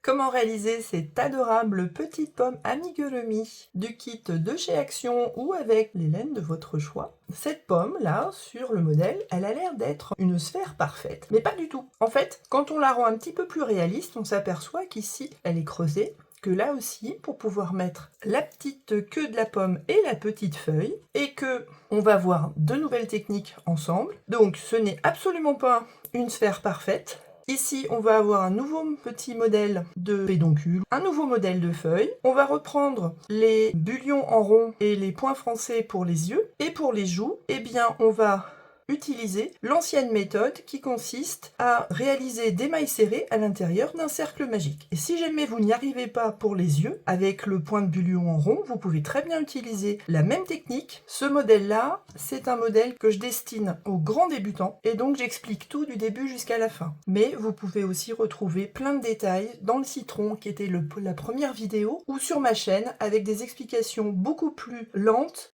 Comment réaliser cette adorable petite pomme amigurumi du kit de chez Action ou avec les laines de votre choix? Cette pomme là, sur le modèle, elle a l'air d'être une sphère parfaite, mais pas du tout. En fait, quand on la rend un petit peu plus réaliste, on s'aperçoit qu'ici, elle est creusée, que là aussi, pour pouvoir mettre la petite queue de la pomme et la petite feuille, et que on va voir deux nouvelles techniques ensemble. Donc ce n'est absolument pas une sphère parfaite. Ici, on va avoir un nouveau petit modèle de pédoncule, un nouveau modèle de feuille. On va reprendre les bullions en rond et les points français pour les yeux. Et pour les joues, eh bien, on va utiliser l'ancienne méthode qui consiste à réaliser des mailles serrées à l'intérieur d'un cercle magique. Et si jamais vous n'y arrivez pas pour les yeux, avec le point de bullion en rond, vous pouvez très bien utiliser la même technique. Ce modèle-là, c'est un modèle que je destine aux grands débutants, et donc j'explique tout du début jusqu'à la fin. Mais vous pouvez aussi retrouver plein de détails dans le citron, qui était la première vidéo, ou sur ma chaîne, avec des explications beaucoup plus lentes.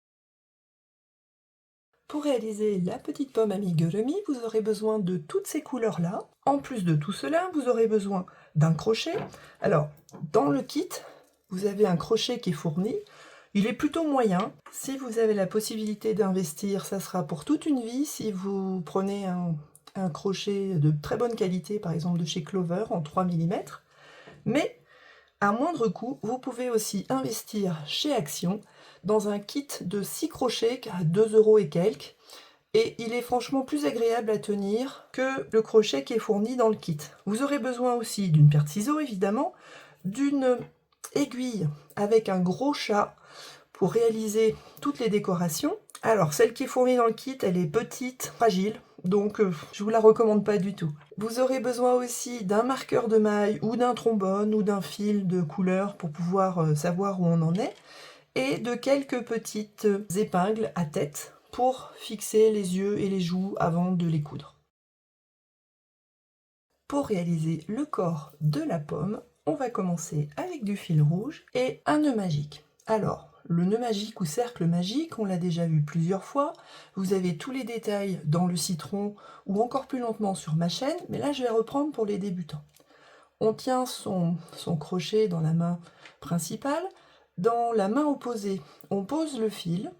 Pour réaliser la petite pomme amigurumi, vous aurez besoin de toutes ces couleurs-là. En plus de tout cela, vous aurez besoin d'un crochet. Alors, dans le kit, vous avez un crochet qui est fourni. Il est plutôt moyen. Si vous avez la possibilité d'investir, ça sera pour toute une vie. Si vous prenez un crochet de très bonne qualité, par exemple de chez Clover, en 3 mm. Mais à moindre coût, vous pouvez aussi investir chez Action dans un kit de 6 crochets à 2 € et quelques. Et il est franchement plus agréable à tenir que le crochet qui est fourni dans le kit. Vous aurez besoin aussi d'une paire de ciseaux, évidemment, d'une aiguille avec un gros chat pour réaliser toutes les décorations. Alors, celle qui est fournie dans le kit, elle est petite, fragile, donc je vous la recommande pas du tout. Vous aurez besoin aussi d'un marqueur de maille ou d'un trombone ou d'un fil de couleur pour pouvoir savoir où on en est, et de quelques petites épingles à tête pour fixer les yeux et les joues avant de les coudre. Pour réaliser le corps de la pomme, on va commencer avec du fil rouge et un nœud magique. Alors, le nœud magique ou cercle magique, on l'a déjà vu plusieurs fois. Vous avez tous les détails dans le citron ou encore plus lentement sur ma chaîne, mais là je vais reprendre pour les débutants. On tient son crochet dans la main principale. Dans la main opposée, on pose le fil.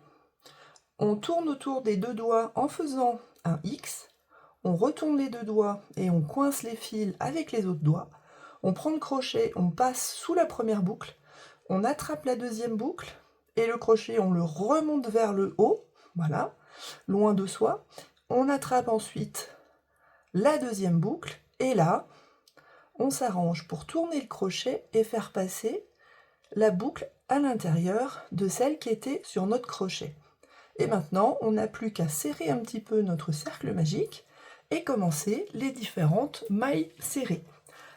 On tourne autour des deux doigts en faisant un X. On retourne les deux doigts et on coince les fils avec les autres doigts. On prend le crochet, on passe sous la première boucle. On attrape la deuxième boucle et le crochet, on le remonte vers le haut. Voilà, loin de soi. On attrape ensuite la deuxième boucle et là, on s'arrange pour tourner le crochet et faire passer la boucle à l'intérieur de celle qui était sur notre crochet. Et maintenant, on n'a plus qu'à serrer un petit peu notre cercle magique et commencer les différentes mailles serrées.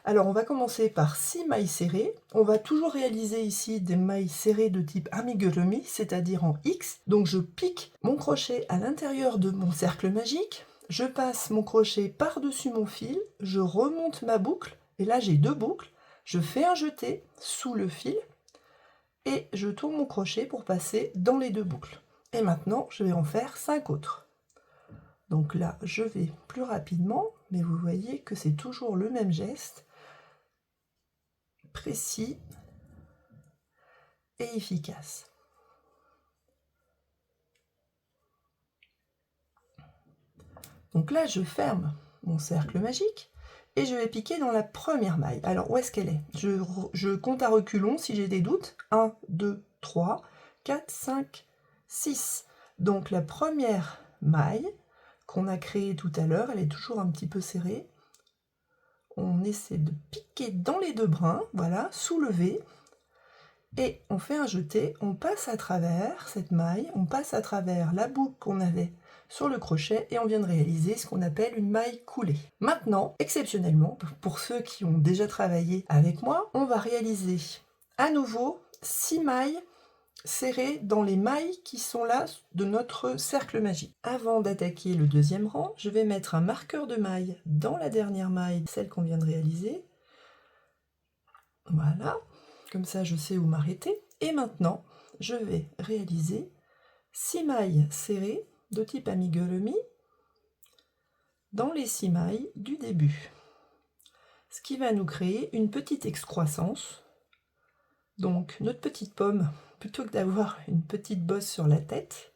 Alors, on va commencer par 6 mailles serrées. On va toujours réaliser ici des mailles serrées de type amigurumi, c'est-à-dire en X. Donc, je pique mon crochet à l'intérieur de mon cercle magique. Je passe mon crochet par-dessus mon fil. Je remonte ma boucle. Et là, j'ai deux boucles. Je fais un jeté sous le fil. Et je tourne mon crochet pour passer dans les deux boucles. Et maintenant, je vais en faire 5 autres. Donc là, je vais plus rapidement, mais vous voyez que c'est toujours le même geste, précis et efficace. Donc là, je ferme mon cercle magique et je vais piquer dans la première maille. Alors, où est-ce qu'elle est, je compte à reculons si j'ai des doutes. 1, 2, 3, 4, 5, 6. Donc la première maille qu'on a créée tout à l'heure, elle est toujours un petit peu serrée. On essaie de piquer dans les deux brins, voilà, soulever, et on fait un jeté, on passe à travers cette maille, on passe à travers la boucle qu'on avait sur le crochet, et on vient de réaliser ce qu'on appelle une maille coulée. Maintenant, exceptionnellement, pour ceux qui ont déjà travaillé avec moi, on va réaliser à nouveau 6 mailles serrées dans les mailles qui sont là de notre cercle magique. Avant d'attaquer le deuxième rang, je vais mettre un marqueur de maille dans la dernière maille, celle qu'on vient de réaliser. Voilà, comme ça je sais où m'arrêter. Et maintenant, je vais réaliser 6 mailles serrées de type amigurumi dans les 6 mailles du début. ce qui va nous créer une petite excroissance. Donc notre petite pomme, plutôt que d'avoir une petite bosse sur la tête,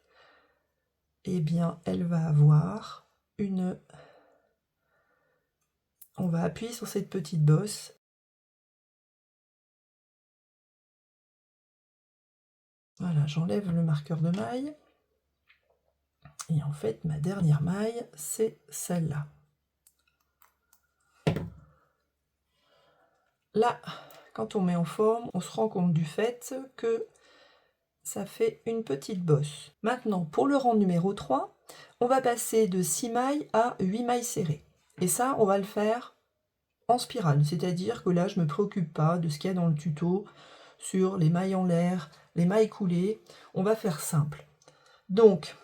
eh bien elle va avoir une... On va appuyer sur cette petite bosse. Voilà, j'enlève le marqueur de maille. Et en fait, ma dernière maille, c'est celle-là. Là, quand on met en forme, on se rend compte du fait que ça fait une petite bosse. Maintenant, pour le rang numéro 3, on va passer de 6 mailles à 8 mailles serrées. Et ça, on va le faire en spirale, c'est-à-dire que là, je ne me préoccupe pas de ce qu'il y a dans le tuto sur les mailles en l'air, les mailles coulées. On va faire simple. Donc,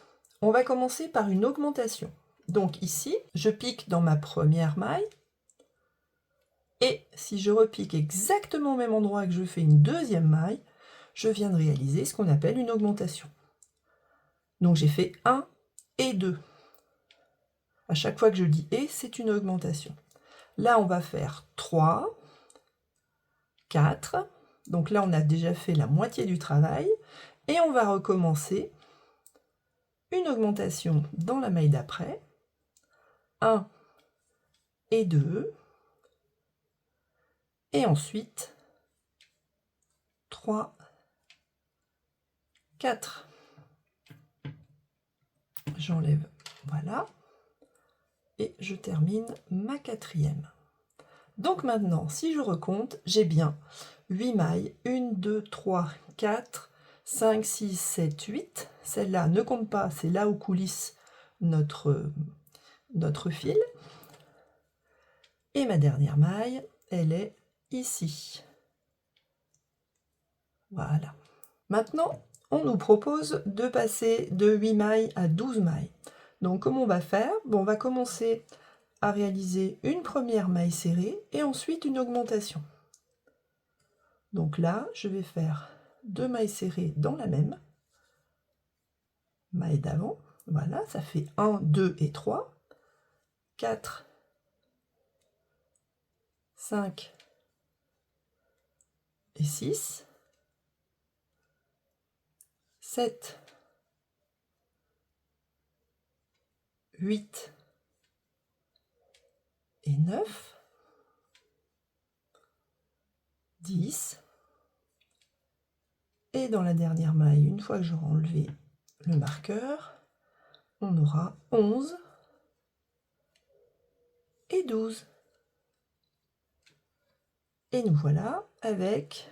on va commencer par une augmentation. Donc ici, je pique dans ma première maille. Et si je repique exactement au même endroit que je fais une deuxième maille, je viens de réaliser ce qu'on appelle une augmentation. Donc j'ai fait 1 et 2. À chaque fois que je dis « et », c'est une augmentation. Là, on va faire 3, 4. Donc là, on a déjà fait la moitié du travail. Et on va recommencer une augmentation dans la maille d'après. 1 et 2. Et ensuite, 3, 4. J'enlève, voilà. Et je termine ma quatrième. Donc maintenant, si je recompte, j'ai bien 8 mailles. 1, 2, 3, 4, 5, 6, 7, 8. Celle-là ne compte pas, c'est là où coulisse notre fil. Et ma dernière maille, elle est ici. Voilà. Maintenant, on nous propose de passer de 8 mailles à 12 mailles. Donc, comment on va faire? Bon, on va commencer à réaliser une première maille serrée et ensuite une augmentation. Donc là, je vais faire 2 mailles serrées dans la même maille d'avant. Voilà, ça fait 1, 2 et 3, 4, 5 et 6, 7, 8 et 9, 10, et dans la dernière maille, une fois que j'aurai enlevé le marqueur, on aura 11 et 12. Et nous voilà avec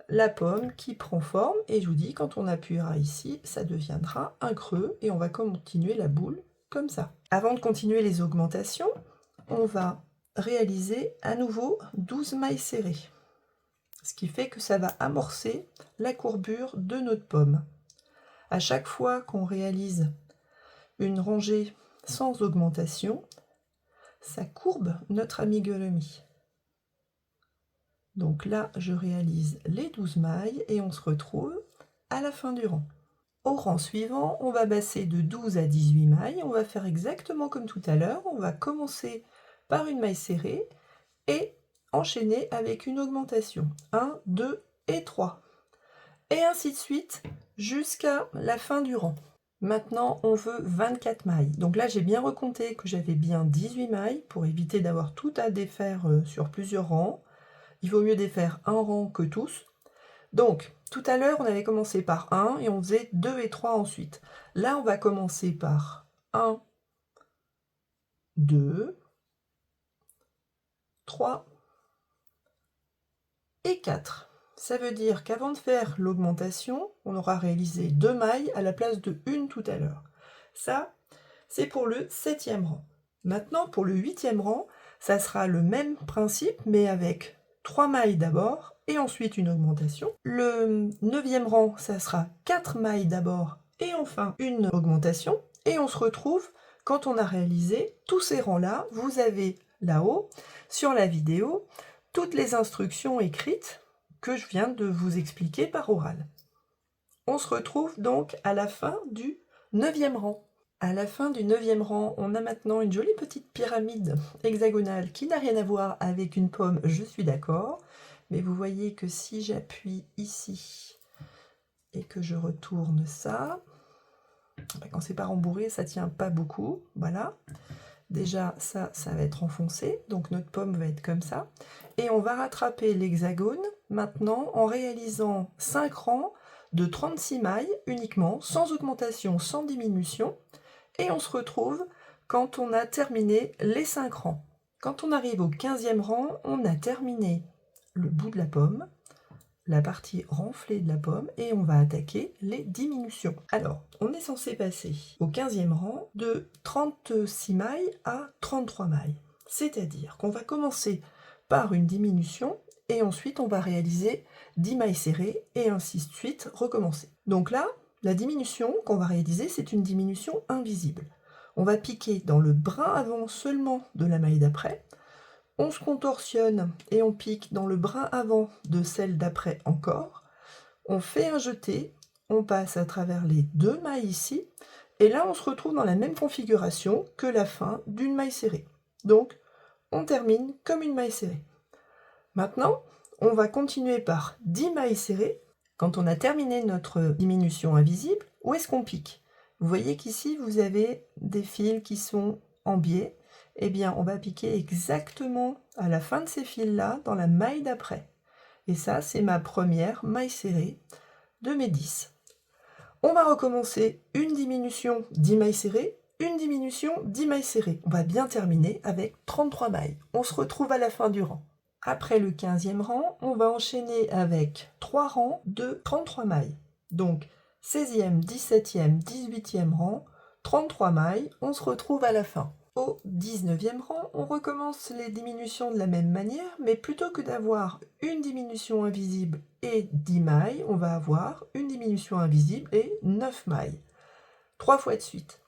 la pomme qui prend forme, et je vous dis, quand on appuiera ici, ça deviendra un creux, et on va continuer la boule comme ça. Avant de continuer les augmentations, on va réaliser à nouveau 12 mailles serrées, ce qui fait que ça va amorcer la courbure de notre pomme. À chaque fois qu'on réalise une rangée sans augmentation, ça courbe notre amigurumi. Donc là, je réalise les 12 mailles et on se retrouve à la fin du rang. Au rang suivant, on va passer de 12 à 18 mailles. On va faire exactement comme tout à l'heure. On va commencer par une maille serrée et enchaîner avec une augmentation. 1, 2 et 3. Et ainsi de suite jusqu'à la fin du rang. Maintenant, on veut 24 mailles. Donc là, j'ai bien recompté que j'avais bien 18 mailles pour éviter d'avoir tout à défaire sur plusieurs rangs. Il vaut mieux défaire un rang que tous. Donc, tout à l'heure, on avait commencé par 1 et on faisait 2 et 3 ensuite. Là, on va commencer par 1, 2, 3 et 4. Ça veut dire qu'avant de faire l'augmentation, on aura réalisé 2 mailles à la place de 1 tout à l'heure. Ça, c'est pour le 7e rang. Maintenant, pour le 8e rang, ça sera le même principe, mais avec 3 mailles d'abord, et ensuite une augmentation. Le 9e rang, ça sera 4 mailles d'abord, et enfin une augmentation. Et on se retrouve quand on a réalisé tous ces rangs-là. Vous avez là-haut, sur la vidéo, toutes les instructions écrites que je viens de vous expliquer par oral. On se retrouve donc à la fin du 9e rang. À la fin du 9e rang, on a maintenant une jolie petite pyramide hexagonale qui n'a rien à voir avec une pomme, je suis d'accord. Mais vous voyez que si j'appuie ici et que je retourne ça, quand c'est pas rembourré, ça tient pas beaucoup. Voilà. Déjà, ça va être enfoncé, donc notre pomme va être comme ça. Et on va rattraper l'hexagone maintenant en réalisant 5 rangs de 36 mailles uniquement, sans augmentation, sans diminution. Et on se retrouve quand on a terminé les 5 rangs. Quand on arrive au 15e rang, on a terminé le bout de la pomme, la partie renflée de la pomme, et on va attaquer les diminutions. Alors, on est censé passer au 15e rang de 36 mailles à 33 mailles. C'est-à-dire qu'on va commencer par une diminution, et ensuite on va réaliser 10 mailles serrées, et ainsi de suite, recommencer. Donc là, la diminution qu'on va réaliser, c'est une diminution invisible. On va piquer dans le brin avant seulement de la maille d'après, on se contorsionne et on pique dans le brin avant de celle d'après encore, on fait un jeté, on passe à travers les 2 mailles ici, et là on se retrouve dans la même configuration que la fin d'une maille serrée. Donc on termine comme une maille serrée. Maintenant, on va continuer par 10 mailles serrées. Quand on a terminé notre diminution invisible, où est-ce qu'on pique? Vous voyez qu'ici, vous avez des fils qui sont en biais. Eh bien, on va piquer exactement à la fin de ces fils-là, dans la maille d'après. Et ça, c'est ma première maille serrée de mes 10. On va recommencer une diminution 10 mailles serrées, une diminution 10 mailles serrées. On va bien terminer avec 33 mailles. On se retrouve à la fin du rang. Après le 15e rang, on va enchaîner avec 3 rangs de 33 mailles. Donc 16e, 17e, 18e rang, 33 mailles, on se retrouve à la fin. Au 19e rang, on recommence les diminutions de la même manière, mais plutôt que d'avoir une diminution invisible et 10 mailles, on va avoir une diminution invisible et 9 mailles. 3 fois de suite.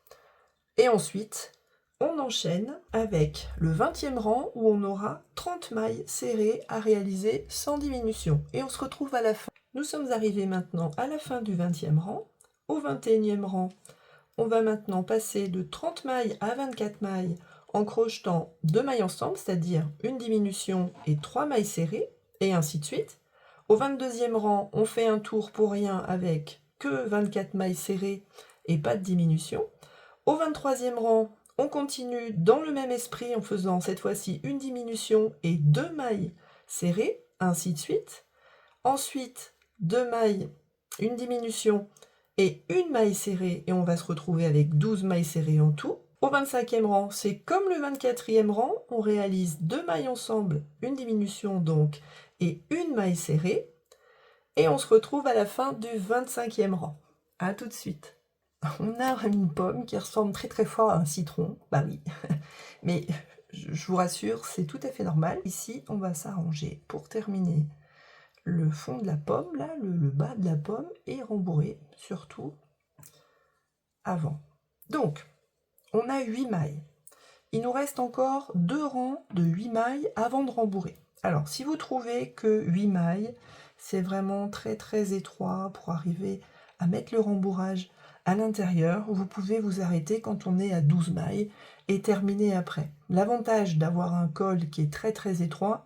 Et ensuite, on enchaîne avec le 20e rang où on aura 30 mailles serrées à réaliser sans diminution. Et on se retrouve à la fin. Nous sommes arrivés maintenant à la fin du 20e rang. Au 21e rang, on va maintenant passer de 30 mailles à 24 mailles en crochetant 2 mailles ensemble, c'est-à-dire une diminution et 3 mailles serrées, et ainsi de suite. Au 22e rang, on fait un tour pour rien avec que 24 mailles serrées et pas de diminution. Au 23e rang, on continue dans le même esprit en faisant cette fois-ci une diminution et 2 mailles serrées, ainsi de suite. Ensuite, 2 mailles, une diminution et une maille serrée, et on va se retrouver avec 12 mailles serrées en tout. Au 25e rang, c'est comme le 24e rang, on réalise 2 mailles ensemble, une diminution donc, et une maille serrée, et on se retrouve à la fin du 25e rang. A tout de suite. On a une pomme qui ressemble très très fort à un citron, bah oui, mais je vous rassure, c'est tout à fait normal. Ici, on va s'arranger pour terminer le fond de la pomme, là, le bas de la pomme, et rembourrer, surtout, avant. Donc, on a 8 mailles. Il nous reste encore 2 rangs de 8 mailles avant de rembourrer. Alors, si vous trouvez que 8 mailles, c'est vraiment très très étroit pour arriver à mettre le rembourrage à l'intérieur, vous pouvez vous arrêter quand on est à 12 mailles et terminer après. L'avantage d'avoir un col qui est très très étroit,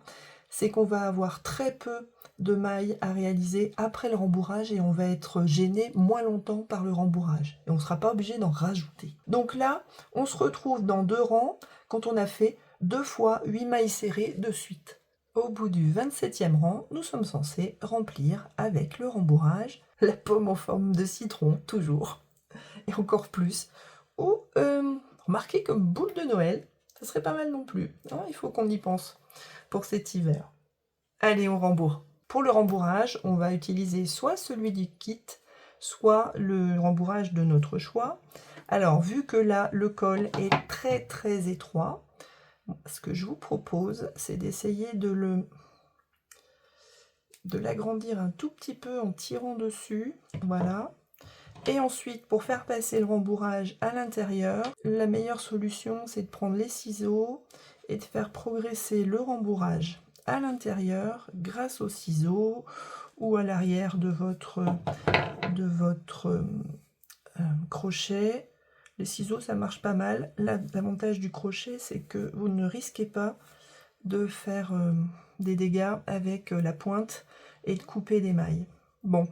c'est qu'on va avoir très peu de mailles à réaliser après le rembourrage et on va être gêné moins longtemps par le rembourrage. Et on ne sera pas obligé d'en rajouter. Donc là, on se retrouve dans 2 rangs quand on a fait 2 fois 8 mailles serrées de suite. Au bout du 27e rang, nous sommes censés remplir avec le rembourrage la pomme en forme de citron, toujours, et encore plus. Ou remarquez comme boule de Noël, ça serait pas mal non plus. Hein, il faut qu'on y pense pour cet hiver. Allez, on rembourre. Pour le rembourrage, on va utiliser soit celui du kit, soit le rembourrage de notre choix. Alors, vu que là, le col est très très étroit, ce que je vous propose, c'est d'essayer de l'agrandir un tout petit peu en tirant dessus. Voilà. Et ensuite, pour faire passer le rembourrage à l'intérieur, la meilleure solution, c'est de prendre les ciseaux et de faire progresser le rembourrage à l'intérieur grâce aux ciseaux ou à l'arrière de votre crochet. Les ciseaux, ça marche pas mal. L'avantage du crochet, c'est que vous ne risquez pas de faire des dégâts avec la pointe et de couper des mailles. Bon,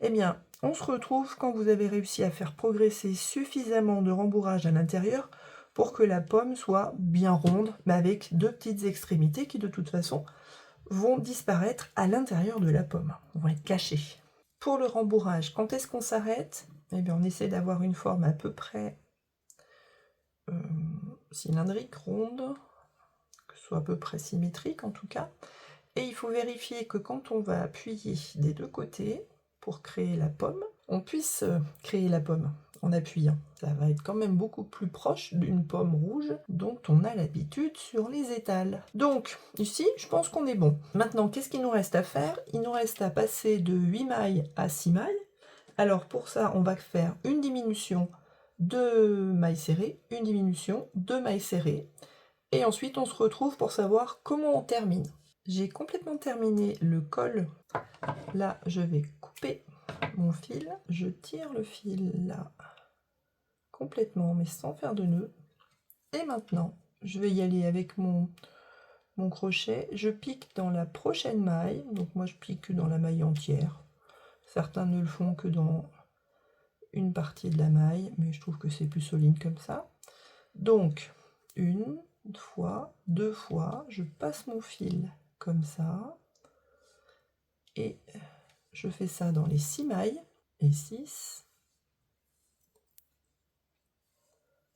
eh bien, on se retrouve quand vous avez réussi à faire progresser suffisamment de rembourrage à l'intérieur pour que la pomme soit bien ronde, mais avec deux petites extrémités qui, de toute façon, vont disparaître à l'intérieur de la pomme, vont être cachées. Pour le rembourrage, quand est-ce qu'on s'arrête? Eh bien, on essaie d'avoir une forme à peu près cylindrique, ronde, que ce soit à peu près symétrique en tout cas. Et il faut vérifier que quand on va appuyer des deux côtés pour créer la pomme, on puisse créer la pomme en appuyant. Ça va être quand même beaucoup plus proche d'une pomme rouge dont on a l'habitude sur les étals. Donc ici, je pense qu'on est bon. Maintenant, qu'est-ce qu'il nous reste à faire? Il nous reste à passer de 8 mailles à 6 mailles. Alors pour ça, on va faire une diminution de mailles serrées, une diminution de mailles serrées. Et ensuite, on se retrouve pour savoir comment on termine. J'ai complètement terminé le col. Là, je vais couper mon fil. Je tire le fil là, complètement, mais sans faire de nœud. Et maintenant, je vais y aller avec mon crochet. Je pique dans la prochaine maille. Donc moi, je pique dans la maille entière. Certains ne le font que dans une partie de la maille, mais je trouve que c'est plus solide comme ça. Donc, une fois, deux fois, je passe mon fil comme ça, et je fais ça dans les 6 mailles, et 6.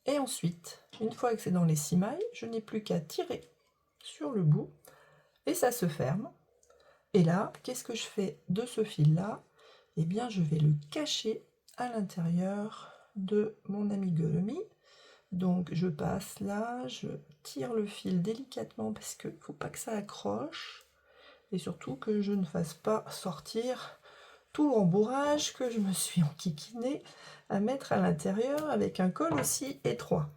Et ensuite, une fois que c'est dans les 6 mailles, je n'ai plus qu'à tirer sur le bout, et ça se ferme. Et là, qu'est-ce que je fais de ce fil-là? Eh bien, je vais le cacher à l'intérieur de mon amigurumi. Donc je passe là, je tire le fil délicatement parce qu'il ne faut pas que ça accroche. Et surtout que je ne fasse pas sortir tout le rembourrage que je me suis enquiquiné à mettre à l'intérieur avec un col aussi étroit.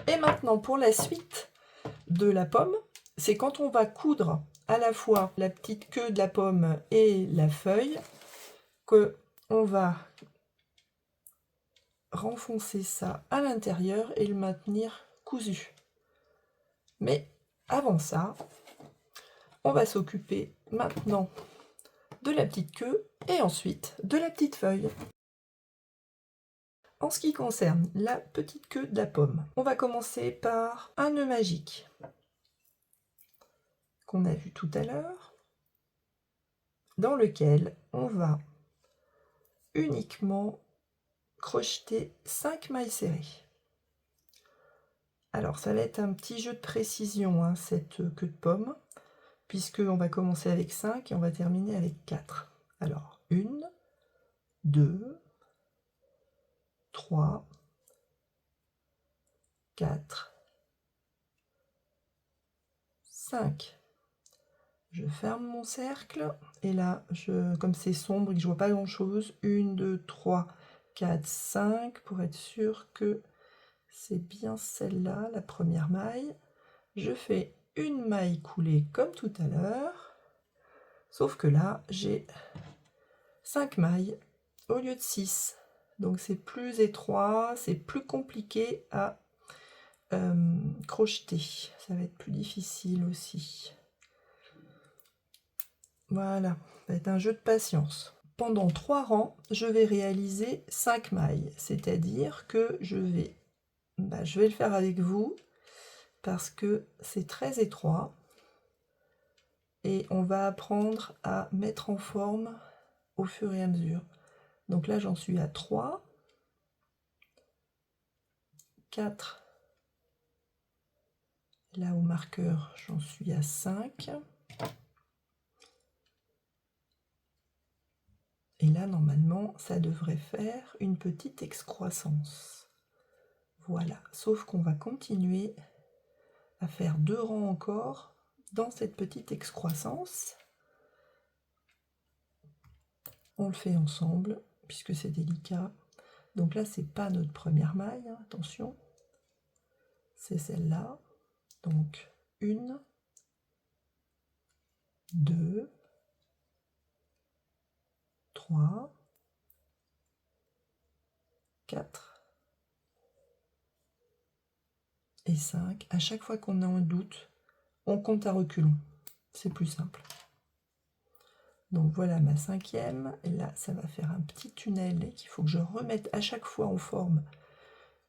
Et maintenant pour la suite de la pomme, c'est quand on va coudre à la fois la petite queue de la pomme et la feuille, que on va renfoncer ça à l'intérieur et le maintenir cousu. Mais avant ça, on va s'occuper maintenant de la petite queue et ensuite de la petite feuille. En ce qui concerne la petite queue de la pomme, on va commencer par un nœud magique qu'on a vu tout à l'heure, dans lequel on va uniquement crocheter 5 mailles serrées. Alors ça va être un petit jeu de précision, hein, cette queue de pomme, puisqu'on va commencer avec 5 et on va terminer avec 4. Alors 1, 2, 3, 4, 5. Je ferme mon cercle et là, comme c'est sombre et que je vois pas grand chose, 1, 2, 3, 4, 5, pour être sûr que c'est bien celle-là, la première maille. Je fais une maille coulée comme tout à l'heure, sauf que là, j'ai 5 mailles au lieu de 6. Donc c'est plus étroit, c'est plus compliqué à crocheter. Ça va être plus difficile aussi. Voilà, ça va être un jeu de patience. Pendant 3 rangs, je vais réaliser 5 mailles, c'est-à-dire que je vais le faire avec vous parce que c'est très étroit et on va apprendre à mettre en forme au fur et à mesure. Donc là, j'en suis à 3, 4, là au marqueur, j'en suis à 5. Et là, normalement, ça devrait faire une petite excroissance. Voilà, sauf qu'on va continuer à faire 2 rangs encore dans cette petite excroissance. On le fait ensemble, puisque c'est délicat. Donc là, c'est pas notre première maille, hein, attention. C'est celle-là. Donc, 1, 2, 3, 4, et 5. À chaque fois qu'on a un doute, on compte à reculons. C'est plus simple. Donc voilà ma 5e. Et là, ça va faire un petit tunnel qu'il faut que je remette à chaque fois en forme,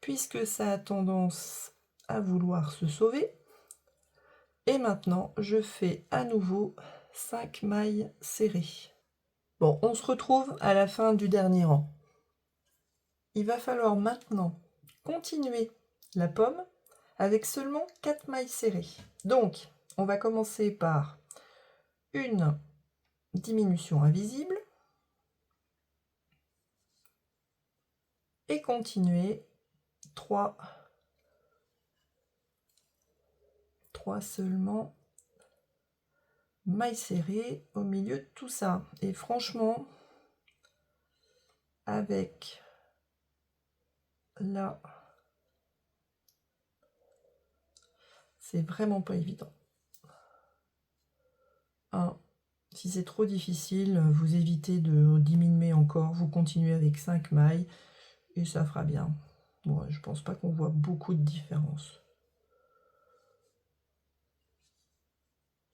puisque ça a tendance à vouloir se sauver. Et maintenant, je fais à nouveau 5 mailles serrées. Bon, on se retrouve à la fin du dernier rang. Il va falloir maintenant continuer la pomme avec seulement 4 mailles serrées. Donc, on va commencer par une diminution invisible et continuer 3 seulement mailles serrées au milieu de tout ça. Et franchement, avec là, c'est vraiment pas évident. Si c'est trop difficile, vous évitez de diminuer encore, vous continuez avec 5 mailles et ça fera bien. Bon, je pense pas qu'on voit beaucoup de différence.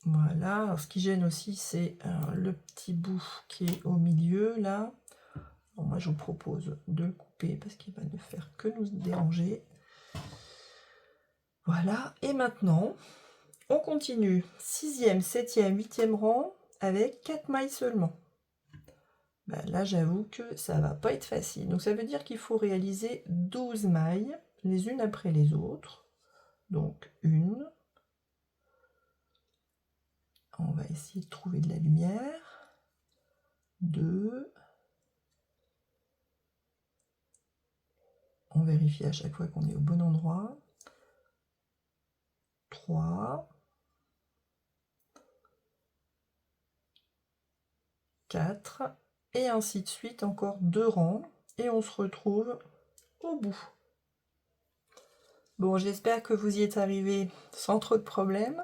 Voilà, alors ce qui gêne aussi, c'est le petit bout qui est au milieu, là. Bon, moi, je vous propose de le couper parce qu'il va ne faire que nous déranger. Voilà, et maintenant, on continue. 6e, 7e, 8e rang avec 4 mailles seulement. Ben là, j'avoue que ça va pas être facile. Donc, ça veut dire qu'il faut réaliser 12 mailles, les unes après les autres. Donc, une. On va essayer de trouver de la lumière. 2. On vérifie à chaque fois qu'on est au bon endroit. 3. 4. Et ainsi de suite, encore 2 rangs. Et on se retrouve au bout. Bon, j'espère que vous y êtes arrivés sans trop de problèmes.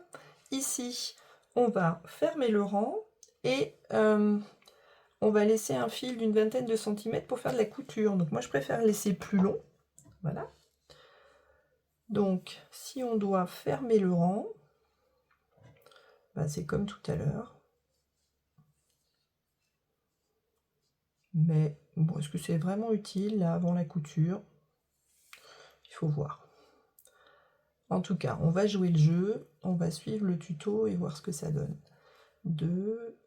Ici, on va fermer le rang et on va laisser un fil d'une vingtaine de centimètres pour faire de la couture. Donc moi, je préfère laisser plus long. Voilà. Donc, si on doit fermer le rang, ben, c'est comme tout à l'heure. Mais bon, est-ce que c'est vraiment utile là avant la couture? Il faut voir. En tout cas, on va jouer le jeu, on va suivre le tuto et voir ce que ça donne. 2,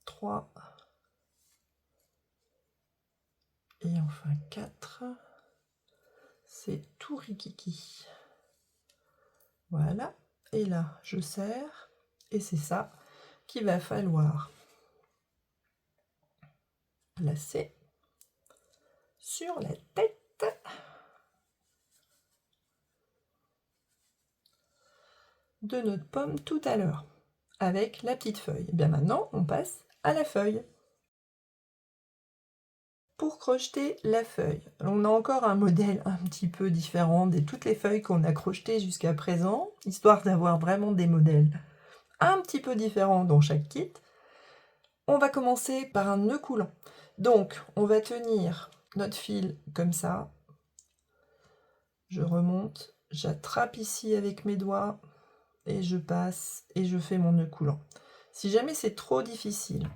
3 et enfin 4. C'est tout rikiki. Voilà, et là je serre et c'est ça qu'il va falloir placer sur la tête de notre pomme tout à l'heure avec la petite feuille. Et bien maintenant on passe à la feuille. Pour crocheter la feuille, on a encore un modèle un petit peu différent de toutes les feuilles qu'on a crochetées jusqu'à présent, histoire d'avoir vraiment des modèles un petit peu différents dans chaque kit. On va commencer par un nœud coulant. Donc, on va tenir notre fil comme ça. Je remonte, j'attrape ici avec mes doigts et je passe et je fais mon nœud coulant. Si jamais c'est trop difficile,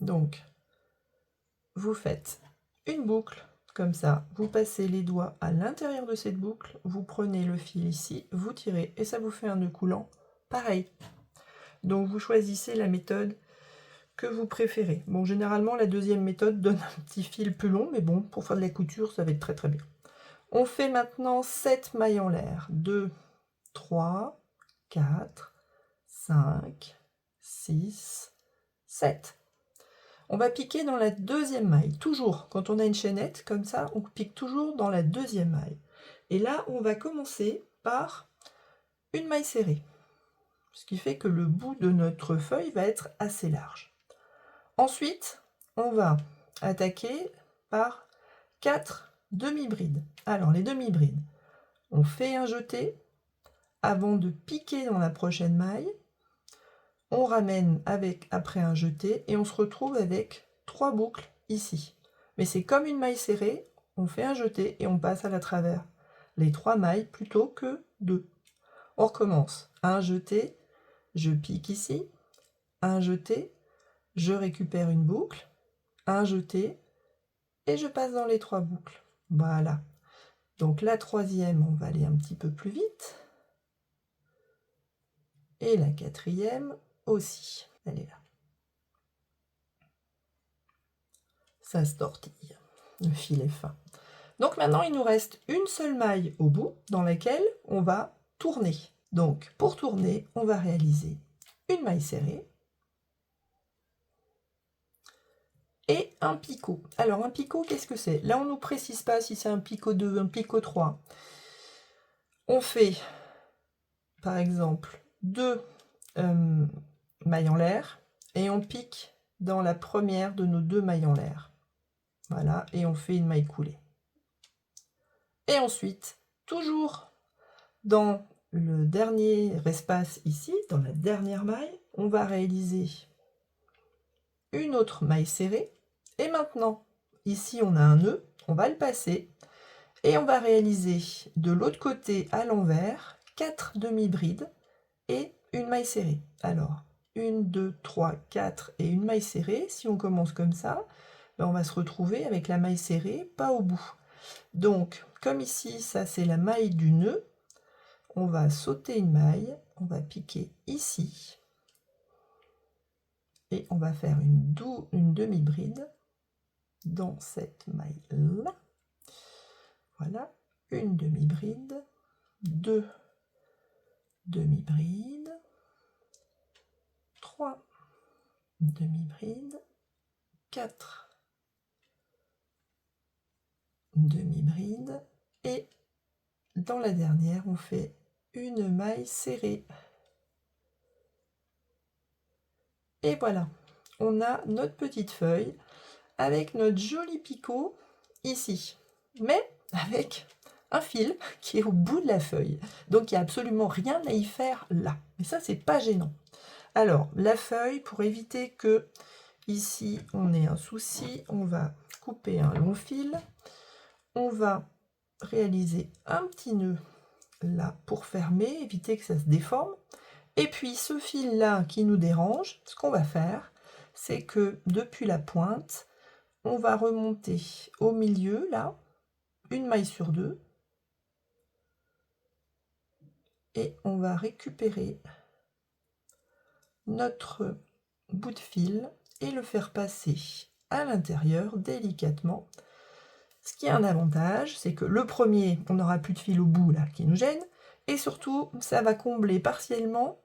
donc, vous faites une boucle comme ça, vous passez les doigts à l'intérieur de cette boucle, vous prenez le fil ici, vous tirez et ça vous fait un nœud coulant pareil. Donc, vous choisissez la méthode que vous préférez. Bon, généralement, la deuxième méthode donne un petit fil plus long, mais bon, pour faire de la couture, ça va être très très bien. On fait maintenant 7 mailles en l'air. 2, 3, 4, 5, 6, 7. On va piquer dans la deuxième maille. Toujours, quand on a une chaînette comme ça, on pique toujours dans la deuxième maille. Et là, on va commencer par une maille serrée. Ce qui fait que le bout de notre feuille va être assez large. Ensuite, on va attaquer par 4 demi-brides. Alors, les demi-brides, on fait un jeté avant de piquer dans la prochaine maille. On ramène avec après un jeté et on se retrouve avec 3 boucles ici. Mais c'est comme une maille serrée, on fait un jeté et on passe à la travers les 3 mailles plutôt que 2. On recommence. Un jeté, je pique ici, un jeté, je récupère une boucle, un jeté, et je passe dans les 3 boucles. Voilà. Donc la troisième, on va aller un petit peu plus vite. Et la quatrième aussi. Elle est là. Ça se tortille. Le fil est fin. Donc maintenant, il nous reste une seule maille au bout dans laquelle on va tourner. Donc pour tourner, on va réaliser une maille serrée et un picot. Alors un picot, qu'est-ce que c'est? Là, on ne nous précise pas si c'est un picot 2, un picot 3. On fait, par exemple, 2 mailles en l'air et on pique dans la première de nos 2 mailles en l'air. Voilà, et on fait une maille coulée. Et ensuite, toujours dans le dernier espace ici, dans la dernière maille, on va réaliser une autre maille serrée. Et maintenant, ici on a un nœud, on va le passer et on va réaliser de l'autre côté à l'envers 4 demi-brides et une maille serrée. Alors, 1, 2, 3, 4 et une maille serrée. Si on commence comme ça, ben on va se retrouver avec la maille serrée, pas au bout. Donc, comme ici, ça c'est la maille du nœud, on va sauter une maille, on va piquer ici, et on va faire une demi-bride dans cette maille-là. Voilà, une demi-bride, 2 demi-brides, 3 demi-brides, 4 demi-brides, et dans la dernière, on fait une maille serrée. Et voilà, on a notre petite feuille avec notre joli picot ici, mais avec un fil qui est au bout de la feuille. Donc il n'y a absolument rien à y faire là. Mais ça, c'est pas gênant. Alors, la feuille, pour éviter que ici on ait un souci, on va couper un long fil. On va réaliser un petit nœud là pour fermer, éviter que ça se déforme. Et puis ce fil là qui nous dérange, ce qu'on va faire, c'est que depuis la pointe, on va remonter au milieu là, une maille sur 2, et on va récupérer notre bout de fil et le faire passer à l'intérieur délicatement. Ce qui a un avantage, c'est que le premier, on n'aura plus de fil au bout là qui nous gêne, et surtout ça va combler partiellement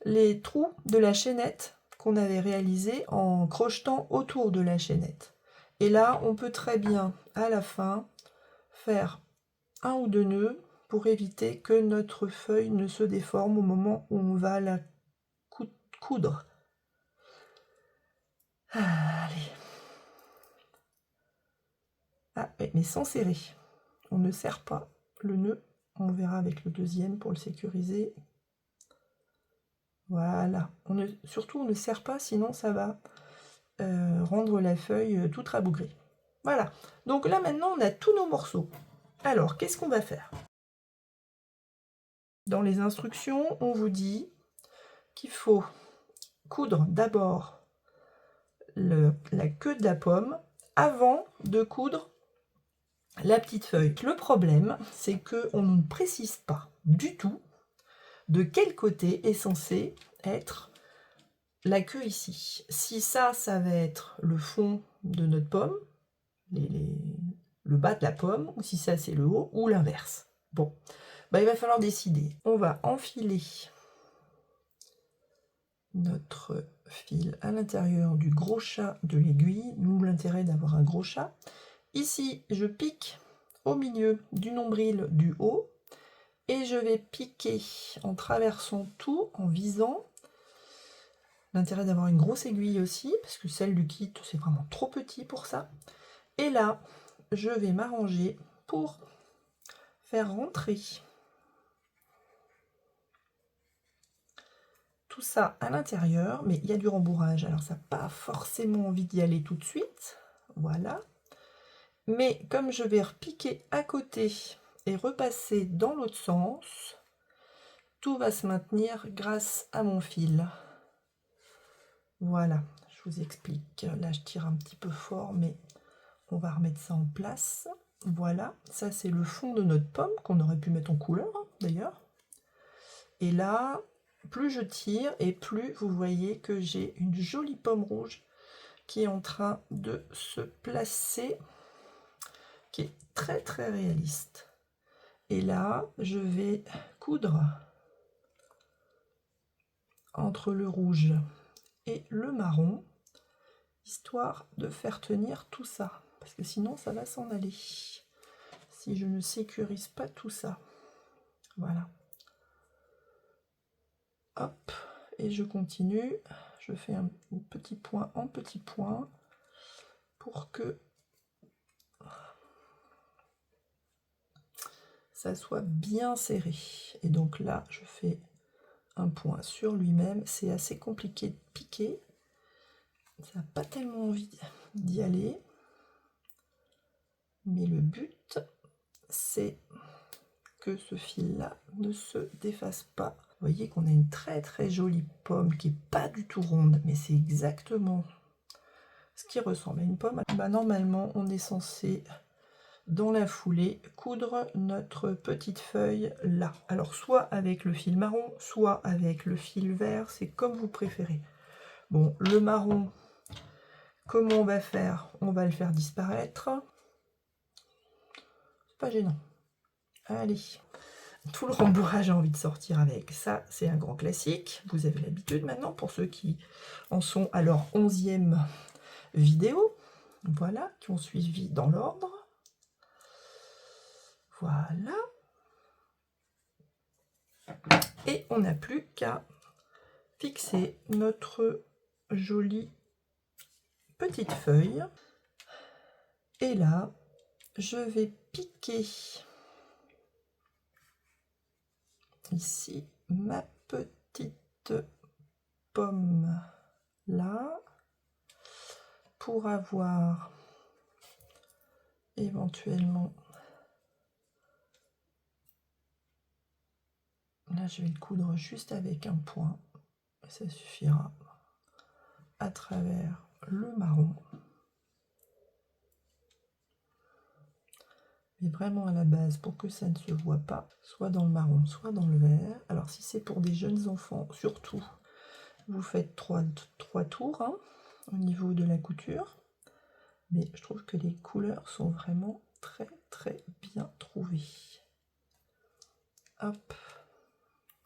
les trous de la chaînette qu'on avait réalisé en crochetant autour de la chaînette. Et là, on peut très bien à la fin faire 1 ou 2 nœuds pour éviter que notre feuille ne se déforme au moment où on va la coudre. Allez. Ah, mais sans serrer. On ne serre pas le nœud. On verra avec le deuxième pour le sécuriser. Voilà. Surtout, on ne serre pas, sinon ça va rendre la feuille toute rabougrée. Voilà. Donc là, maintenant, on a tous nos morceaux. Alors, qu'est-ce qu'on va faire? Dans les instructions, on vous dit qu'il faut coudre d'abord la queue de la pomme avant de coudre la petite feuille. Le problème, c'est qu'on ne précise pas du tout de quel côté est censé être la queue ici. Si ça va être le fond de notre pomme, le bas de la pomme, ou si ça c'est le haut, ou l'inverse. Bon, il va falloir décider. On va enfiler notre fil à l'intérieur du gros chat de l'aiguille, d'où l'intérêt d'avoir un gros chat. Ici, je pique au milieu du nombril du haut, et je vais piquer en traversant tout, en visant. L'intérêt d'avoir une grosse aiguille aussi, parce que celle du kit, c'est vraiment trop petit pour ça. Et là, je vais m'arranger pour faire rentrer tout ça à l'intérieur, mais il y a du rembourrage, alors ça n'a pas forcément envie d'y aller tout de suite. voilà. Mais comme je vais repiquer à côté et repasser dans l'autre sens, tout va se maintenir grâce à mon fil. Voilà, je vous explique. Là, je tire un petit peu fort, mais on va remettre ça en place. Voilà, ça c'est le fond de notre pomme qu'on aurait pu mettre en couleur, hein, d'ailleurs. Et là, plus je tire et plus vous voyez que j'ai une jolie pomme rouge qui est en train de se placer, qui est très très réaliste. Et là, je vais coudre entre le rouge et le marron, histoire de faire tenir tout ça, parce que sinon ça va s'en aller si je ne sécurise pas tout ça. Voilà. Hop, et je continue, je fais un petit point en petit point pour que ça soit bien serré. Et donc là, je fais un point sur lui-même. C'est assez compliqué de piquer. Ça n'a pas tellement envie d'y aller. Mais le but, c'est que ce fil-là ne se défasse pas. Vous voyez qu'on a une très très jolie pomme qui n'est pas du tout ronde, mais c'est exactement ce qui ressemble à une pomme. Bah, normalement, on est censé, dans la foulée, coudre notre petite feuille là. Alors, soit avec le fil marron, soit avec le fil vert, c'est comme vous préférez. Bon, le marron, comment on va faire? On va le faire disparaître. C'est pas gênant. Allez. Tout le rembourrage a envie de sortir avec. Ça, c'est un grand classique. Vous avez l'habitude maintenant, pour ceux qui en sont à leur 11e vidéo. Voilà, qui ont suivi dans l'ordre. Voilà. Et on n'a plus qu'à fixer notre jolie petite feuille. Et là, je vais piquer ici ma petite pomme là pour avoir éventuellement, là je vais le coudre juste avec un point, ça suffira, à travers le marron, mais vraiment à la base pour que ça ne se voit pas, soit dans le marron soit dans le vert. Alors si c'est pour des jeunes enfants, surtout vous faites 3 tours hein, au niveau de la couture, mais je trouve que les couleurs sont vraiment très très bien trouvées. Hop,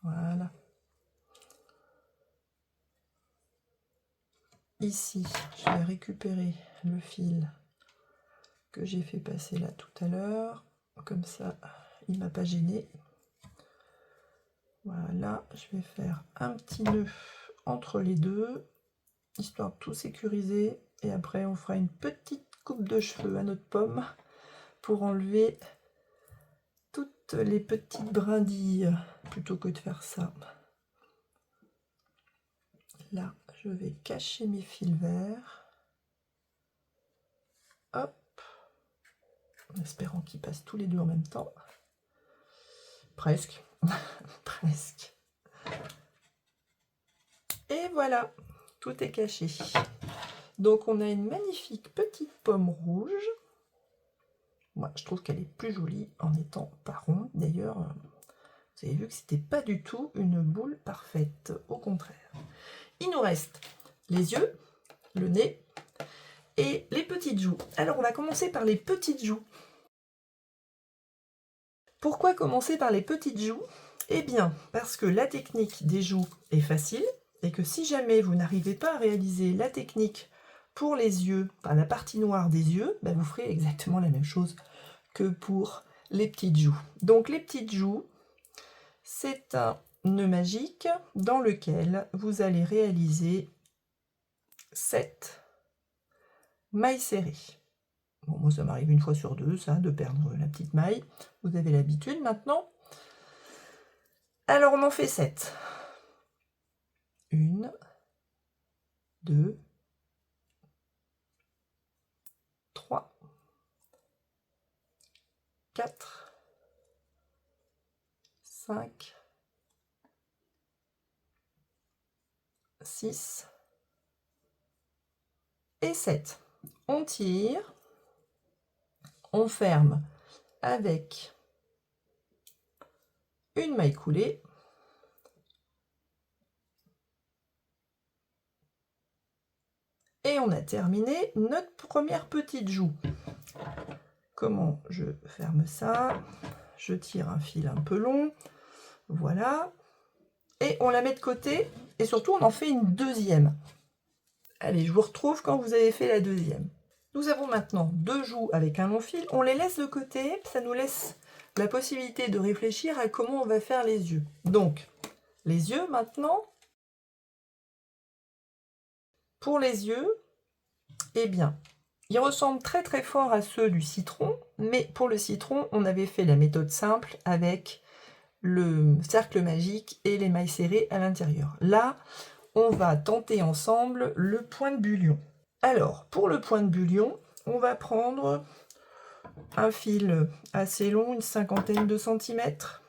voilà. Ici, je vais récupérer le fil que j'ai fait passer là tout à l'heure. Comme ça, il m'a pas gêné. Voilà, je vais faire un petit nœud entre les deux, histoire de tout sécuriser. Et après, on fera une petite coupe de cheveux à notre pomme pour enlever toutes les petites brindilles, plutôt que de faire ça. Là, je vais cacher mes fils verts. Hop, en espérant qu'ils passent tous les deux en même temps. Presque. Presque. Et voilà, tout est caché. Donc on a une magnifique petite pomme rouge. Moi, je trouve qu'elle est plus jolie en étant pas ronde. D'ailleurs, vous avez vu que c'était pas du tout une boule parfaite. Au contraire. Il nous reste les yeux, le nez et les petites joues. Alors on va commencer par les petites joues. Pourquoi commencer par les petites joues? Eh bien, parce que la technique des joues est facile et que si jamais vous n'arrivez pas à réaliser la technique pour les yeux, par la partie noire des yeux, ben vous ferez exactement la même chose que pour les petites joues. Donc les petites joues, c'est un nœud magique dans lequel vous allez réaliser 7 mailles serrées. Bon, moi ça m'arrive une fois sur deux, ça, de perdre la petite maille. Vous avez l'habitude maintenant. Alors on en fait 7. 1, 2, 4, 5, 6 et 7. On tire, on ferme avec une maille coulée. Et on a terminé notre première petite joue. Comment je ferme ça? Je tire un fil un peu long. Voilà. Et on la met de côté. Et surtout, on en fait une deuxième. Allez, je vous retrouve quand vous avez fait la deuxième. Nous avons maintenant 2 joues avec un long fil. On les laisse de côté. Ça nous laisse la possibilité de réfléchir à comment on va faire les yeux. Donc, les yeux maintenant. Pour les yeux, eh bien, ils ressemblent très très fort à ceux du citron, mais pour le citron, on avait fait la méthode simple avec le cercle magique et les mailles serrées à l'intérieur. Là, on va tenter ensemble le point de bullion. Alors, pour le point de bullion, on va prendre un fil assez long, une cinquantaine de centimètres,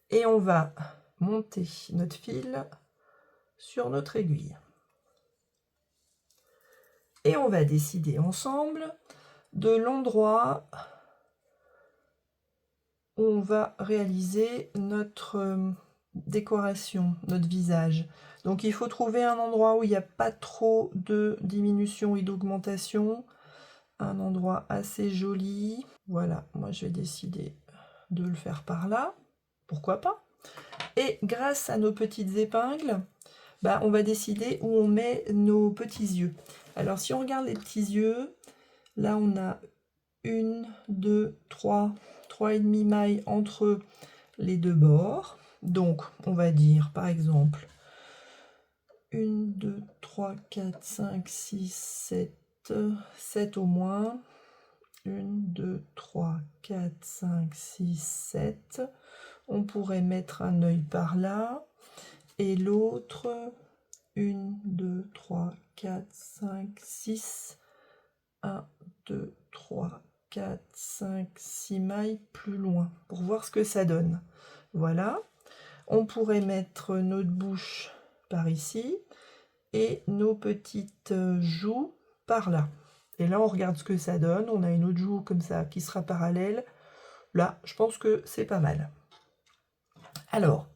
et on va monter notre fil sur notre aiguille. Et on va décider ensemble de l'endroit où on va réaliser notre décoration, notre visage. Donc il faut trouver un endroit où il n'y a pas trop de diminution et d'augmentation. Un endroit assez joli. Voilà, moi je vais décider de le faire par là. Pourquoi pas? Et grâce à nos petites épingles, on va décider où on met nos petits yeux. Alors si on regarde les petits yeux, là on a 1, 2, 3 et demi mailles entre les deux bords. Donc on va dire par exemple 1, 2, 3, 4, 5, 6, 7, 7 au moins. 1, 2, 3, 4, 5, 6, 7. On pourrait mettre un œil par là. Et l'autre, 1, 2, 3, 4, 5, 6. 1, 2, 3, 4, 5, 6 mailles plus loin pour voir ce que ça donne. Voilà. On pourrait mettre notre bouche par ici et nos petites joues par là. Et là, on regarde ce que ça donne. On a une autre joue comme ça qui sera parallèle. Là, je pense que c'est pas mal. Alors,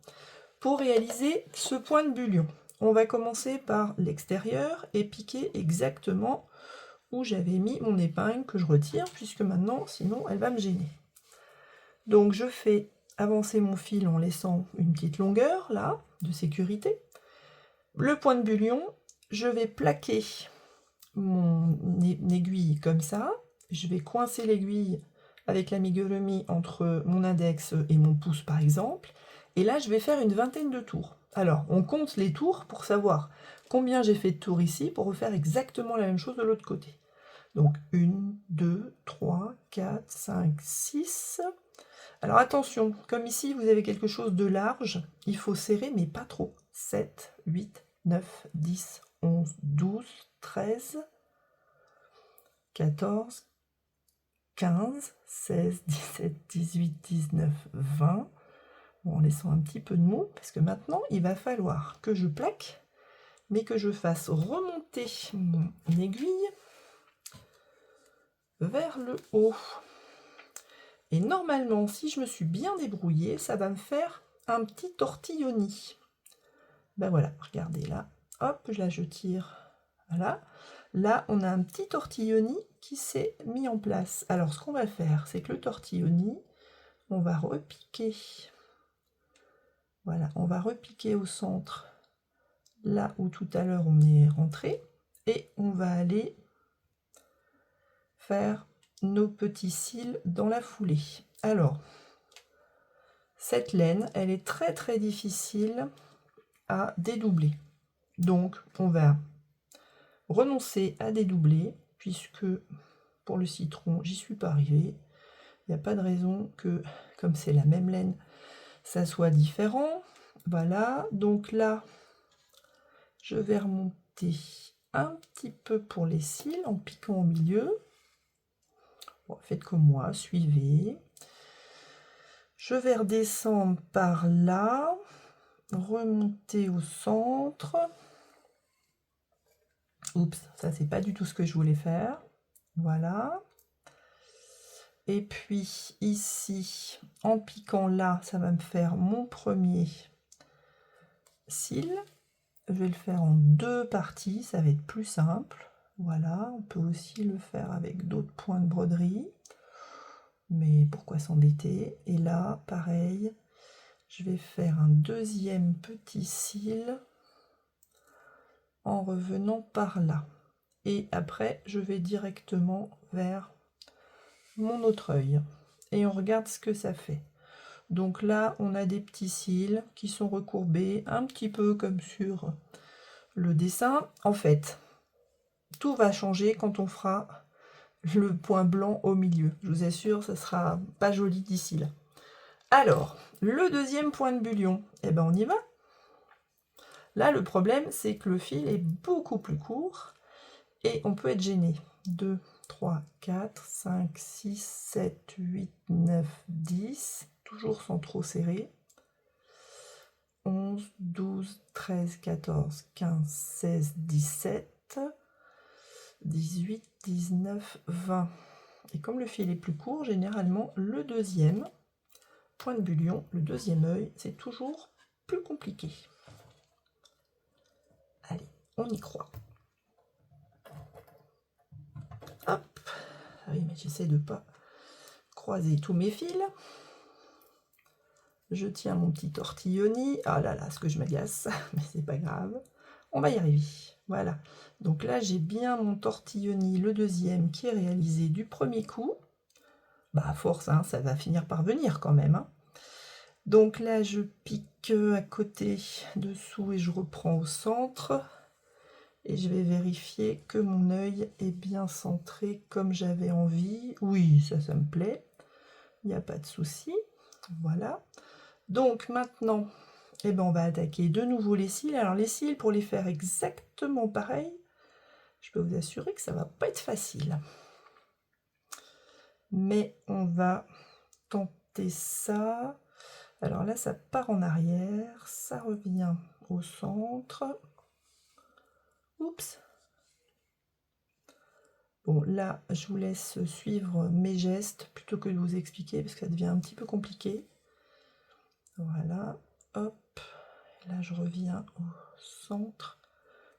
pour réaliser ce point de bullion, on va commencer par l'extérieur et piquer exactement où j'avais mis mon épingle que je retire, puisque maintenant, sinon, elle va me gêner. Donc, je fais avancer mon fil en laissant une petite longueur, là, de sécurité. Le point de bullion, je vais plaquer mon aiguille comme ça. Je vais coincer l'aiguille avec l'amigurumi entre mon index et mon pouce, par exemple. Et là, je vais faire une vingtaine de tours. Alors, on compte les tours pour savoir combien j'ai fait de tours ici, pour refaire exactement la même chose de l'autre côté. Donc 1, 2, 3, 4, 5, 6. Alors attention, comme ici vous avez quelque chose de large, il faut serrer mais pas trop. 7, 8, 9, 10, 11, 12, 13, 14, 15, 16, 17, 18, 19, 20. Bon, en laissant un petit peu de mou, parce que maintenant il va falloir que je plaque, mais que je fasse remonter mon aiguille vers le haut. Et normalement, si je me suis bien débrouillée, ça va me faire un petit tortilloni. Ben voilà, regardez là. Hop, là je tire. Voilà. Là, on a un petit tortilloni qui s'est mis en place. Alors, ce qu'on va faire, c'est que le tortilloni, on va repiquer. Voilà, on va repiquer au centre, là où tout à l'heure on est rentré. Et on va aller faire nos petits cils dans la foulée. Alors, cette laine, elle est très très difficile à dédoubler. Donc, on va renoncer à dédoubler, puisque pour le citron, j'y suis pas arrivée. Il n'y a pas de raison que, comme c'est la même laine, ça soit différent. Voilà, donc là, je vais remonter un petit peu pour les cils en piquant au milieu. Bon, faites comme moi, suivez. Je vais redescendre par là, remonter au centre. Oups, ça c'est pas du tout ce que je voulais faire. Voilà. Et puis ici, en piquant là, ça va me faire mon premier cil. Je vais le faire en 2 parties, ça va être plus simple. Voilà, on peut aussi le faire avec d'autres points de broderie. Mais pourquoi s'embêter? Et là, pareil, je vais faire un deuxième petit cil en revenant par là. Et après, je vais directement vers mon autre œil. Et on regarde ce que ça fait. Donc là, on a des petits cils qui sont recourbés, un petit peu comme sur le dessin. En fait, tout va changer quand on fera le point blanc au milieu. Je vous assure, ça sera pas joli d'ici là. Alors, le deuxième point de bullion, eh ben on y va. Là, le problème, c'est que le fil est beaucoup plus court et on peut être gêné. 2, 3, 4, 5, 6, 7, 8, 9, 10, toujours sans trop serrer. 11, 12, 13, 14, 15, 16, 17, 18, 19, 20. Et comme le fil est plus court, généralement, le deuxième point de bullion, le deuxième œil, c'est toujours plus compliqué. Allez, on y croit. Hop. Ah oui, mais j'essaie de ne pas croiser tous mes fils. Je tiens mon petit tortilloni. Ah là là, ce que je m'agace, mais c'est pas grave. On va y arriver. Voilà. Donc là, j'ai bien mon tortilloni, le deuxième, qui est réalisé du premier coup. Bah, à force, hein, ça va finir par venir quand même. Hein. Donc là, je pique à côté, dessous, et je reprends au centre. Et je vais vérifier que mon œil est bien centré comme j'avais envie. Oui, ça me plaît. Il n'y a pas de souci. Voilà. Donc maintenant, eh ben, on va attaquer de nouveau les cils. Alors les cils, pour les faire exactement pareil, je peux vous assurer que ça va pas être facile. Mais on va tenter ça. Alors là, ça part en arrière, ça revient au centre. Oups. Bon, là, je vous laisse suivre mes gestes plutôt que de vous expliquer parce que ça devient un petit peu compliqué. Voilà, hop. Là, je reviens au centre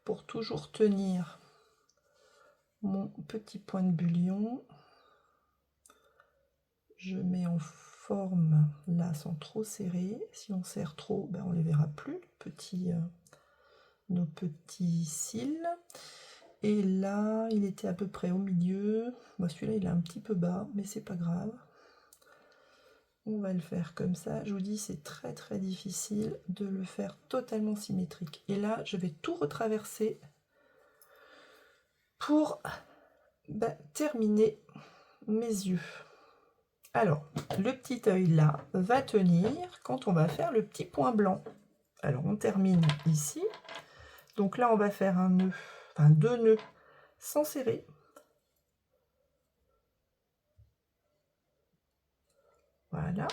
pour toujours tenir mon petit point de bullion. Je mets en forme là sans trop serrer. Si on serre trop, ben, on ne les verra plus, nos petits cils. Et là, il était à peu près au milieu. Moi, celui-là, il est un petit peu bas, mais c'est pas grave. On va le faire comme ça. Je vous dis, c'est très très difficile de le faire totalement symétrique. Et là, je vais tout retraverser pour terminer mes yeux. Alors, le petit œil là va tenir quand on va faire le petit point blanc. Alors, on termine ici. Donc là, on va faire un nœud, enfin 2 nœuds sans serrer. Voilà.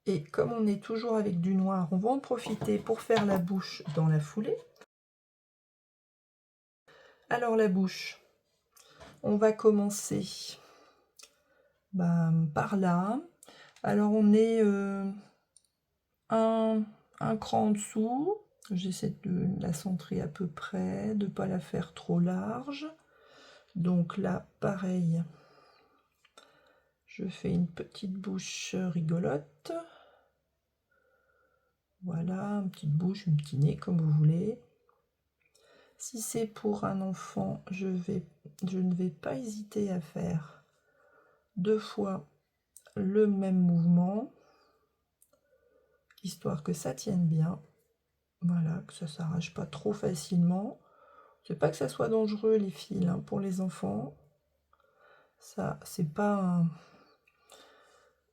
Et comme on est toujours avec du noir, on va en profiter pour faire la bouche dans la foulée. Alors la bouche, on va commencer par là. Alors on est un cran en dessous. J'essaie de la centrer à peu près, de ne pas la faire trop large. Donc là, pareil, je fais une petite bouche rigolote. Voilà, une petite bouche, un petit nez, comme vous voulez. Si c'est pour un enfant, je ne vais pas hésiter à faire 2 fois le même mouvement, histoire que ça tienne bien. Voilà, que ça ne s'arrache pas trop facilement. C'est pas que ça soit dangereux les fils hein, pour les enfants. Ça, c'est pas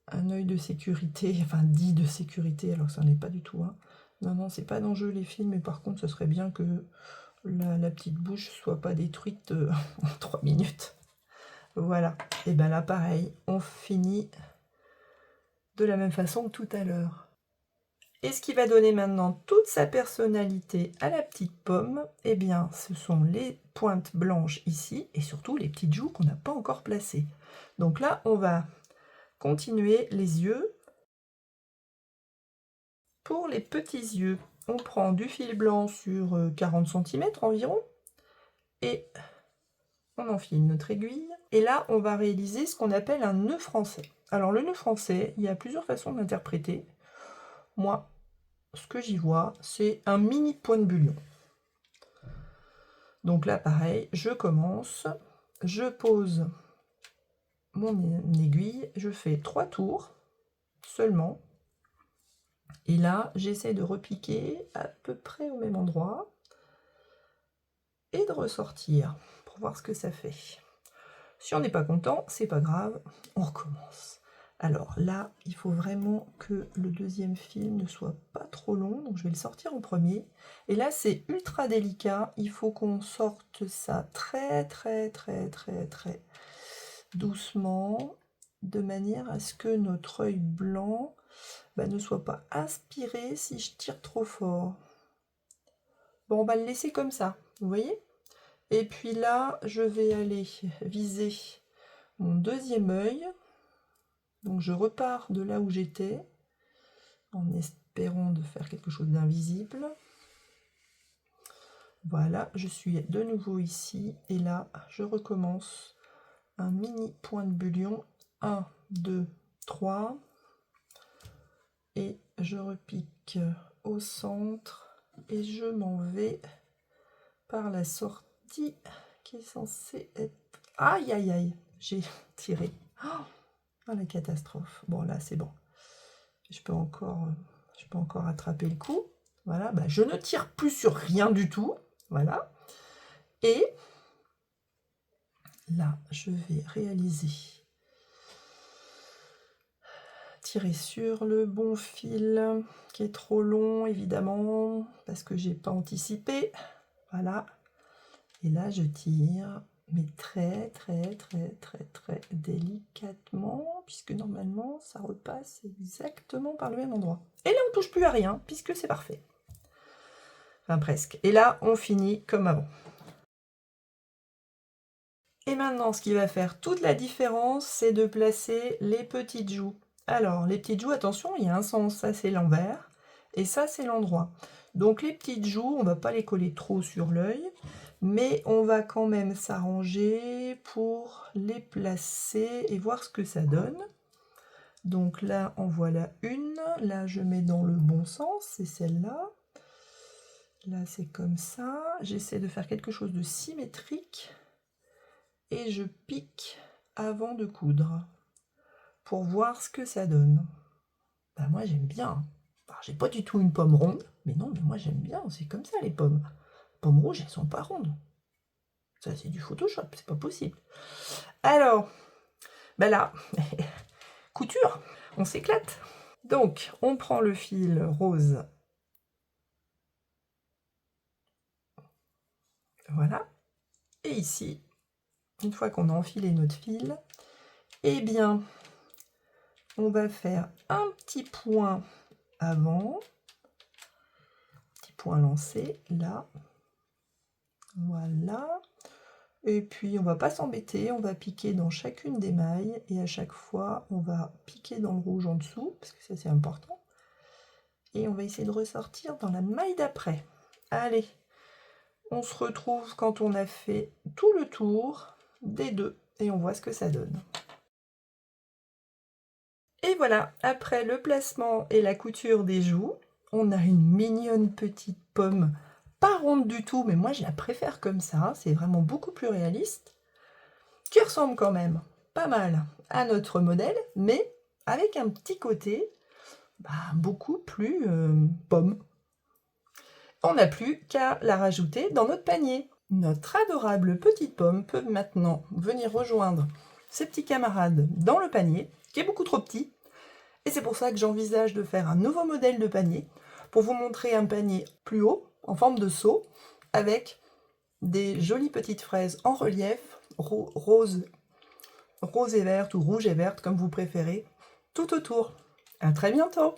un œil de sécurité, enfin dit de sécurité, alors que ça n'en est pas du tout un. Non, non, c'est pas d'enjeu les fils, mais par contre, ce serait bien que la petite bouche soit pas détruite en 3 minutes. Voilà. Et bien là, pareil, on finit de la même façon que tout à l'heure. Et ce qui va donner maintenant toute sa personnalité à la petite pomme, eh bien, ce sont les pointes blanches ici, et surtout les petites joues qu'on n'a pas encore placées. Donc là, on va continuer les yeux. Pour les petits yeux, on prend du fil blanc sur 40 cm environ, et on enfile notre aiguille. Et là, on va réaliser ce qu'on appelle un nœud français. Alors le nœud français, il y a plusieurs façons de l'interpréter. Moi, ce que j'y vois, c'est un mini point de bullion. Donc là, pareil, je commence, je pose mon aiguille, je fais 3 tours seulement. Et là, j'essaie de repiquer à peu près au même endroit et de ressortir pour voir ce que ça fait. Si on n'est pas content, c'est pas grave, on recommence. Alors là, il faut vraiment que le deuxième fil ne soit pas trop long, donc je vais le sortir en premier. Et là, c'est ultra délicat, il faut qu'on sorte ça très doucement, de manière à ce que notre œil blanc ne soit pas aspiré si je tire trop fort. Bon, on va le laisser comme ça, vous voyez? Et puis là, je vais aller viser mon deuxième œil. Donc je repars de là où j'étais, en espérant de faire quelque chose d'invisible. Voilà, je suis de nouveau ici, et là, je recommence un mini point de bullion. 1, 2, 3. Et je repique au centre, et je m'en vais par la sortie qui est censée être... Aïe, aïe, aïe, j'ai tiré. Oh, la catastrophe. Bon, là, c'est bon. Je peux encore attraper le coup. Voilà, je ne tire plus sur rien du tout. Voilà. Et là, je vais réaliser. Tirer sur le bon fil, qui est trop long, évidemment, parce que j'ai pas anticipé. Voilà. Et là, je tire, mais très délicatement, puisque normalement, ça repasse exactement par le même endroit. Et là, on touche plus à rien, puisque c'est parfait. Enfin, presque. Et là, on finit comme avant. Et maintenant, ce qui va faire toute la différence, c'est de placer les petites joues. Alors, les petites joues, attention, il y a un sens, ça c'est l'envers, et ça c'est l'endroit. Donc les petites joues, on ne va pas les coller trop sur l'œil, mais on va quand même s'arranger pour les placer et voir ce que ça donne. Donc là, en voilà une. Là, je mets dans le bon sens, c'est celle-là. Là, c'est comme ça. J'essaie de faire quelque chose de symétrique. Et je pique avant de coudre pour voir ce que ça donne. Moi, j'aime bien. Alors, j'ai pas du tout une pomme ronde, mais non, mais moi, j'aime bien. C'est comme ça, les pommes. Pommes rouges, elles sont pas rondes. Ça, c'est du Photoshop, c'est pas possible. Alors, là, couture, on s'éclate. Donc, on prend le fil rose. Voilà. Et ici, une fois qu'on a enfilé notre fil, eh bien, on va faire un petit point avant, petit point lancé, là. Voilà. Et puis, on va pas s'embêter, on va piquer dans chacune des mailles, et à chaque fois, on va piquer dans le rouge en dessous, parce que ça, c'est important. Et on va essayer de ressortir dans la maille d'après. Allez, on se retrouve quand on a fait tout le tour des deux, et on voit ce que ça donne. Et voilà, après le placement et la couture des joues, on a une mignonne petite pomme, pas ronde du tout, mais moi je la préfère comme ça, c'est vraiment beaucoup plus réaliste, qui ressemble quand même pas mal à notre modèle, mais avec un petit côté beaucoup plus pomme. On n'a plus qu'à la rajouter dans notre panier. Notre adorable petite pomme peut maintenant venir rejoindre ses petits camarades dans le panier, qui est beaucoup trop petit. Et c'est pour ça que j'envisage de faire un nouveau modèle de panier pour vous montrer un panier plus haut, en forme de seau, avec des jolies petites fraises en relief, rose et verte ou rouge et verte, comme vous préférez, tout autour. À très bientôt!